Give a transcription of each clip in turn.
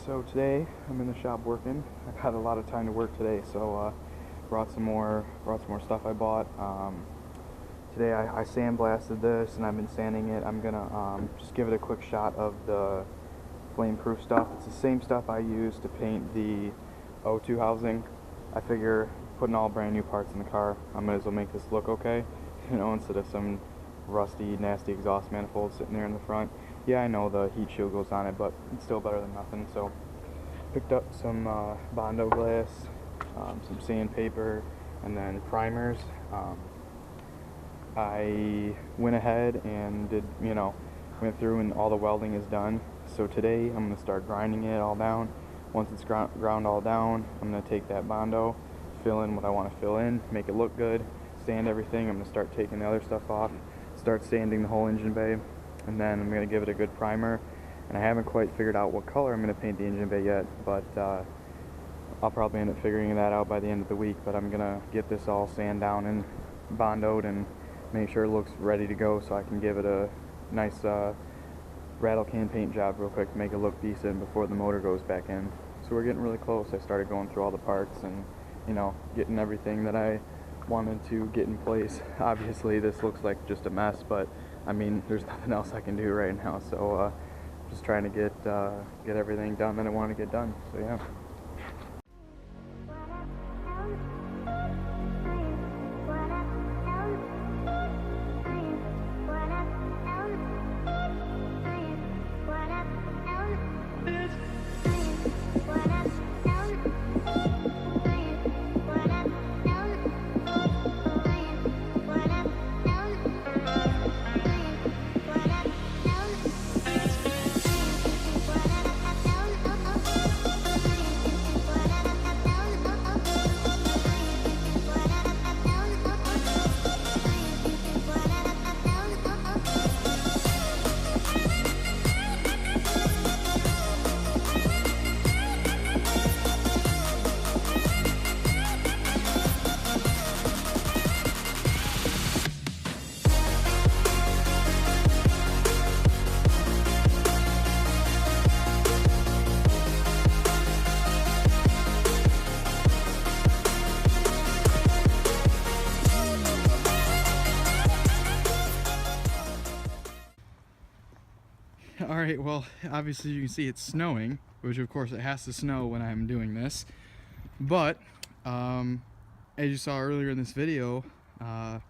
So today I'm in the shop working. I've had a lot of time to work today, so brought some more stuff I bought. Today I sandblasted this and I've been sanding it. I'm gonna just give it a quick shot of the flame-proof stuff. It's the same stuff I use to paint the O2 housing. I figure putting all brand new parts in the car, I might as well make this look okay, instead of some rusty, nasty exhaust manifold sitting there in the front. Yeah, I know the heat shield goes on it, but it's still better than nothing. So picked up some Bondo glass, some sandpaper, and then primers. I went ahead and went through and all the welding is done. So today I'm going to start grinding it all down. Once it's ground all down, I'm going to take that Bondo, fill in what I want to fill in, make it look good, sand everything. I'm going to start taking the other stuff off, start sanding the whole engine bay, and then I'm going to give it a good primer. And I haven't quite figured out what color I'm going to paint the engine bay yet, but I'll probably end up figuring that out by the end of the week. But I'm going to get this all sand down and bondoed and make sure it looks ready to go so I can give it a nice rattle can paint job real quick to make it look decent before the motor goes back in. So we're getting really close. I started going through all the parts and getting everything that I wanted to get in place. Obviously this looks like just a mess, but I mean there's nothing else I can do right now, so just trying to get everything done that I want to get done. So yeah. Alright, well, obviously you can see it's snowing, which of course it has to snow when I'm doing this, but as you saw earlier in this video, I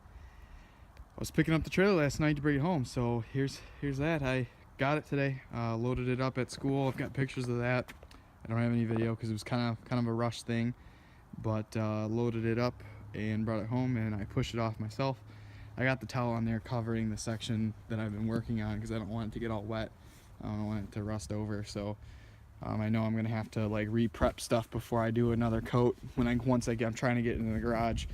was picking up the trailer last night to bring it home, so here's that. I got it today, loaded it up at school. I've got pictures of that. I don't have any video because it was kind of a rush thing, but loaded it up and brought it home, and I pushed it off myself. I got the towel on there covering the section that I've been working on because I don't want it to get all wet. I don't want it to rust over, so I know I'm gonna have to like re-prep stuff before I do another coat once I'm trying to get into the garage.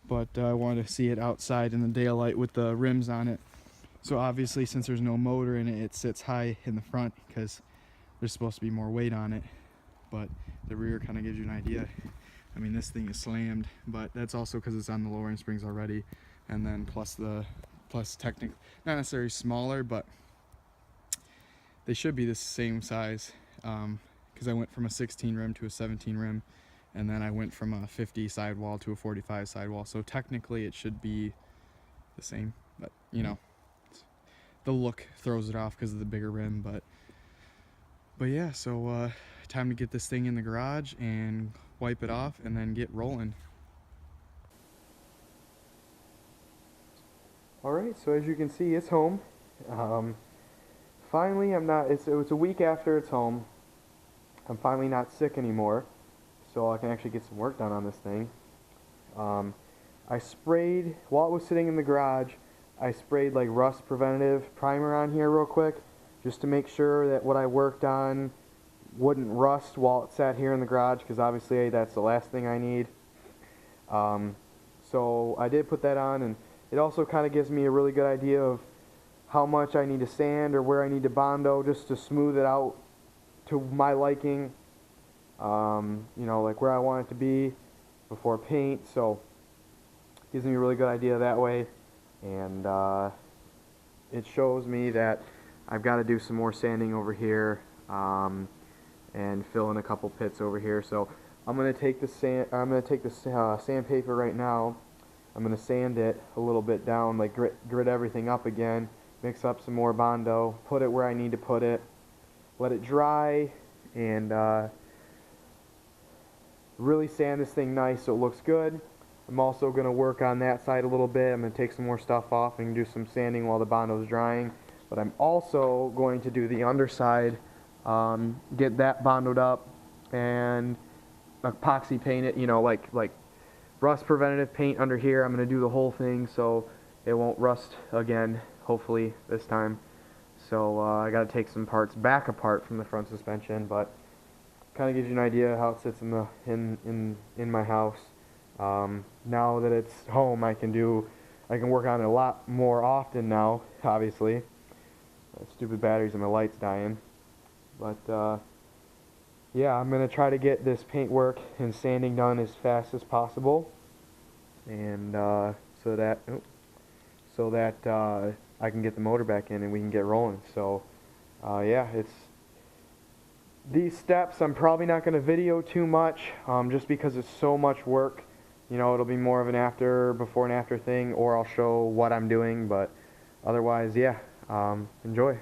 But I wanted to see it outside in the daylight with the rims on it. So obviously, since there's no motor in it, it sits high in the front because there's supposed to be more weight on it. But the rear kind of gives you an idea. I mean, this thing is slammed, but that's also because it's on the lowering springs already. And then plus technically, not necessarily smaller, but they should be the same size, because I went from a 16 rim to a 17 rim, and then I went from a 50 sidewall to a 45 sidewall. So technically it should be the same, but the look throws it off because of the bigger rim. But yeah, so time to get this thing in the garage and wipe it off and then get rolling. Alright, so as you can see, it's home. Finally, it's a week after it's home. I'm finally not sick anymore, so I can actually get some work done on this thing. I sprayed, while it was sitting in the garage, I sprayed like rust preventative primer on here real quick, just to make sure that what I worked on wouldn't rust while it sat here in the garage, because obviously that's the last thing I need. So I did put that on, and it also kind of gives me a really good idea of how much I need to sand or where I need to Bondo just to smooth it out to my liking. Like where I want it to be before paint. So it gives me a really good idea that way. And it shows me that I've got to do some more sanding over here. and fill in a couple pits over here. So I'm gonna take the sandpaper right now. I'm gonna sand it a little bit down, like grit everything up again, mix up some more Bondo, put it where I need to put it, let it dry, and really sand this thing nice so it looks good. I'm also going to work on that side a little bit. I'm going to take some more stuff off and do some sanding while the Bondo is drying. But I'm also going to do the underside, get that Bondoed up, and epoxy paint it, you know, like rust preventative paint under here. I'm going to do the whole thing so it won't rust again, hopefully this time. So I got to take some parts back apart from the front suspension, but kind of gives you an idea how it sits in my house. Now that it's home, I can work on it a lot more often now, obviously. Stupid batteries and my light's dying. But yeah, I'm gonna try to get this paint work and sanding done as fast as possible, and so that I can get the motor back in and we can get rolling. So yeah, it's these steps I'm probably not going to video too much, just because it's so much work. You know, it'll be more of an before and after thing, or I'll show what I'm doing, but otherwise, yeah, enjoy.